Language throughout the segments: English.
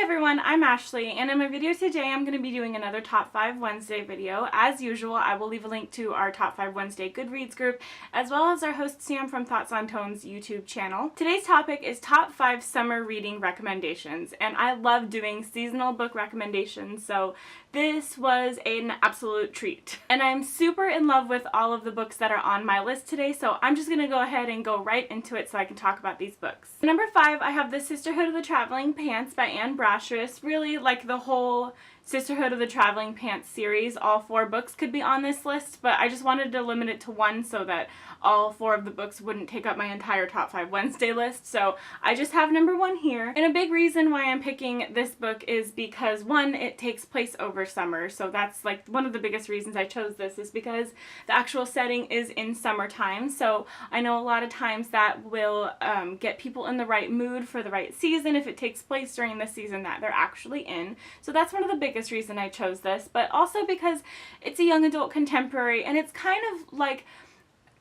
everyone, I'm Ashley, and in my video today I'm going to be doing another Top 5 Wednesday video. As usual, I will leave a link to our Top 5 Wednesday Goodreads group, as well as our host Sam from Thoughts on Tone's YouTube channel. Today's topic is Top 5 Summer Reading Recommendations, and I love doing seasonal book recommendations, so this was an absolute treat. And I'm super in love with all of the books that are on my list today, so I'm just going to go ahead and go right into it so I can talk about these books. Number 5, I have The Sisterhood of the Traveling Pants by Anne Brashares. Really, like the whole Sisterhood of the Traveling Pants series, all 4 books could be on this list, but I just wanted to limit it to one so that all 4 of the books wouldn't take up my entire Top 5 Wednesday list, so I just have number 1 here. And a big reason why I'm picking this book is because, one, it takes place over summer, so that's like one of the biggest reasons I chose this, is because the actual setting is in summertime, so I know a lot of times that will get people in the right mood for the right season if it takes place during the season that they're actually in. So that's one of the biggest reason I chose this, but also because it's a young adult contemporary, and it's kind of like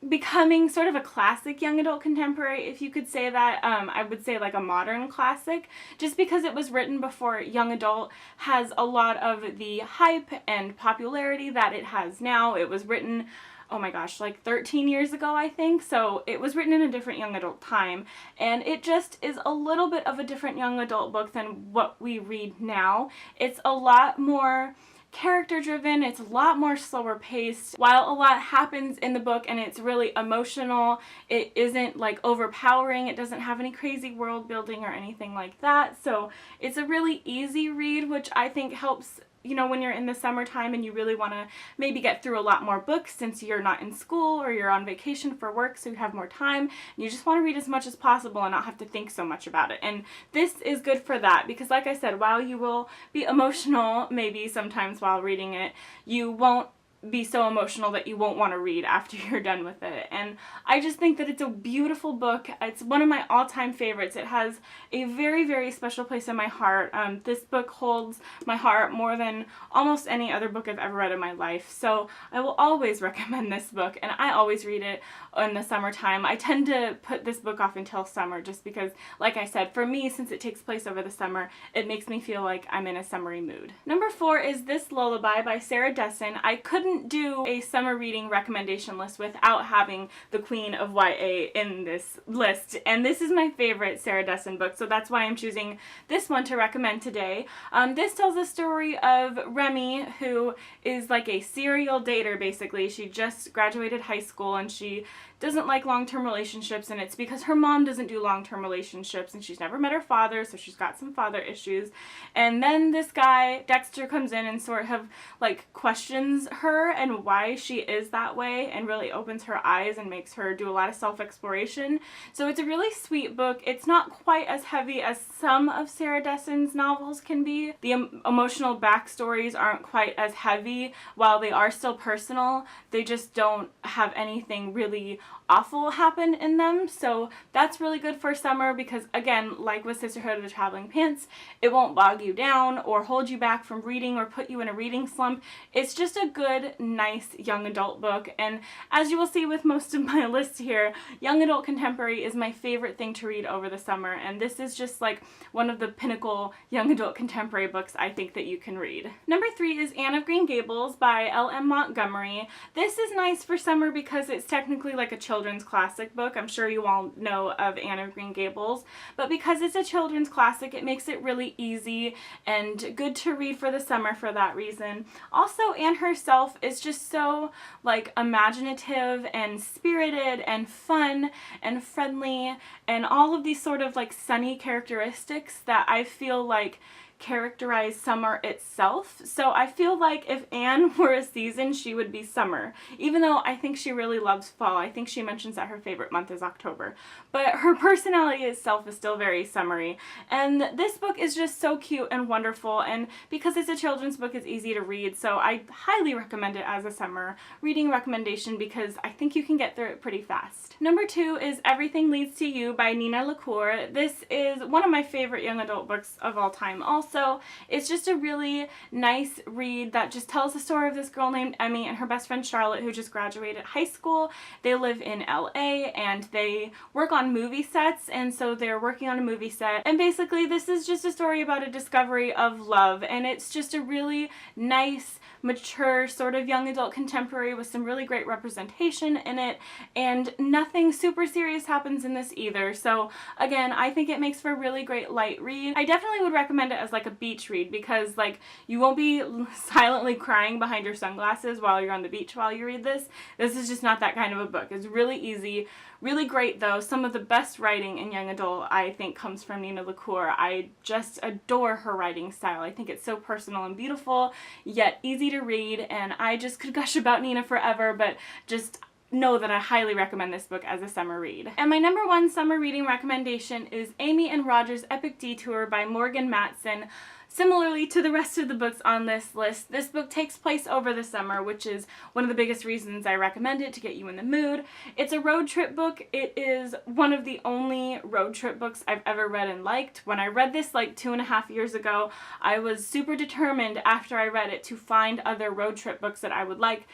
becoming sort of a classic young adult contemporary, if you could say that. I would say like a modern classic, just because it was written before young adult has a lot of the hype and popularity that it has now. It was written, oh my gosh, like 13 years ago, I think, so it was written in a different young adult time, and it just is a little bit of a different young adult book than what we read now. It's a lot more character driven, it's a lot more slower paced. While a lot happens in the book and it's really emotional, it isn't like overpowering, it doesn't have any crazy world building or anything like that, so it's a really easy read, which I think helps, you know, when you're in the summertime and you really want to maybe get through a lot more books since you're not in school or you're on vacation for work, so you have more time and you just want to read as much as possible and not have to think so much about it. And this is good for that because, like I said, while you will be emotional maybe sometimes while reading it, you won't be so emotional that you won't want to read after you're done with it. And I just think that it's a beautiful book. It's one of my all-time favorites. It has a very, very special place in my heart. This book holds my heart more than almost any other book I've ever read in my life. So I will always recommend this book, and I always read it in the summertime. I tend to put this book off until summer just because, like I said, for me, since it takes place over the summer, it makes me feel like I'm in a summery mood. Number 4 is This Lullaby by Sarah Dessen. I couldn't do a summer reading recommendation list without having the queen of YA in this list, and this is my favorite Sarah Dessen book, so that's why I'm choosing this one to recommend today. This tells the story of Remy, who is like a serial dater basically. She just graduated high school and she doesn't like long-term relationships, and it's because her mom doesn't do long-term relationships and she's never met her father, so she's got some father issues. And then this guy, Dexter, comes in and sort of like questions her and why she is that way and really opens her eyes and makes her do a lot of self-exploration. So it's a really sweet book. It's not quite as heavy as some of Sarah Dessen's novels can be. The emotional backstories aren't quite as heavy. While they are still personal, they just don't have anything really awful happen in them, so that's really good for summer because, again, like with Sisterhood of the Traveling Pants, it won't bog you down or hold you back from reading or put you in a reading slump. It's just a good, nice young adult book, and as you will see with most of my list here, young adult contemporary is my favorite thing to read over the summer, and this is just like one of the pinnacle young adult contemporary books I think that you can read. Number 3 is Anne of Green Gables by L.M. Montgomery. This is nice for summer because it's technically like a children's classic book. I'm sure you all know of Anne of Green Gables, but because it's a children's classic, it makes it really easy and good to read for the summer for that reason. Also, Anne herself is just so like imaginative and spirited and fun and friendly and all of these sort of like sunny characteristics that I feel like characterize summer itself. So I feel like if Anne were a season, she would be summer, even though I think she really loves fall. I think she mentions that her favorite month is October, but her personality itself is still very summery. And this book is just so cute and wonderful, and because it's a children's book, it's easy to read, so I highly recommend it as a summer reading recommendation because I think you can get through it pretty fast. Number 2 is Everything Leads to You by Nina LaCour. This is one of my favorite young adult books of all time also. So it's just a really nice read that just tells the story of this girl named Emmy and her best friend Charlotte, who just graduated high school. They live in LA and they work on movie sets, and so they're working on a movie set, and basically this is just a story about a discovery of love, and it's just a really nice, mature, sort of young adult contemporary with some really great representation in it, and nothing super serious happens in this either. So again, I think it makes for a really great light read. I definitely would recommend it as like a beach read, because like you won't be silently crying behind your sunglasses while you're on the beach while you read this. This is just not that kind of a book. It's really easy, really great though. Some of the best writing in young adult, I think, comes from Nina LaCour. I just adore her writing style. I think it's so personal and beautiful, yet easy to read, and I just could gush about Nina forever, but just know that I highly recommend this book as a summer read. And my number one summer reading recommendation is Amy and Roger's Epic Detour by Morgan Matson. Similarly to the rest of the books on this list, this book takes place over the summer, which is one of the biggest reasons I recommend it, to get you in the mood. It's a road trip book. It is one of the only road trip books I've ever read and liked. When I read this like 2.5 years ago, I was super determined after I read it to find other road trip books that I would like.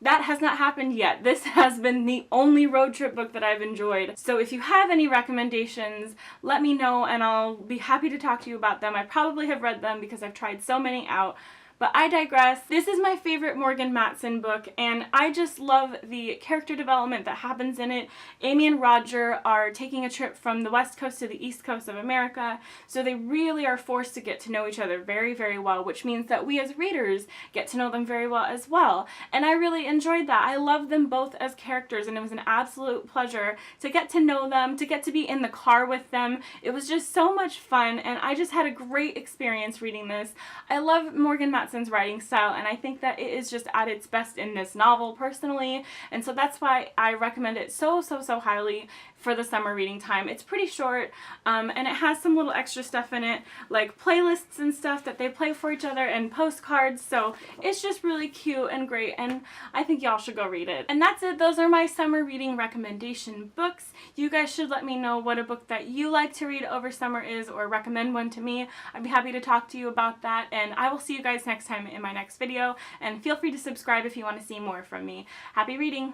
That has not happened yet. This has been the only road trip book that I've enjoyed. So if you have any recommendations, let me know and I'll be happy to talk to you about them. I probably have read them because I've tried so many out. But I digress. This is my favorite Morgan Matson book, and I just love the character development that happens in it. Amy and Roger are taking a trip from the west coast to the east coast of America, so they really are forced to get to know each other very, very well, which means that we as readers get to know them very well as well. And I really enjoyed that. I love them both as characters, and it was an absolute pleasure to get to know them, to get to be in the car with them. It was just so much fun, and I just had a great experience reading this. I love Morgan Matson's writing style, and I think that it is just at its best in this novel personally, and so that's why I recommend it so highly for the summer reading time. It's pretty short, and it has some little extra stuff in it, like playlists and stuff that they play for each other and postcards, so it's just really cute and great, and I think y'all should go read it. And that's it. Those are my summer reading recommendation books. You guys should let me know what a book that you like to read over summer is, or recommend one to me. I'd be happy to talk to you about that, and I will see you guys next time in my next video, and feel free to subscribe if you want to see more from me. Happy reading!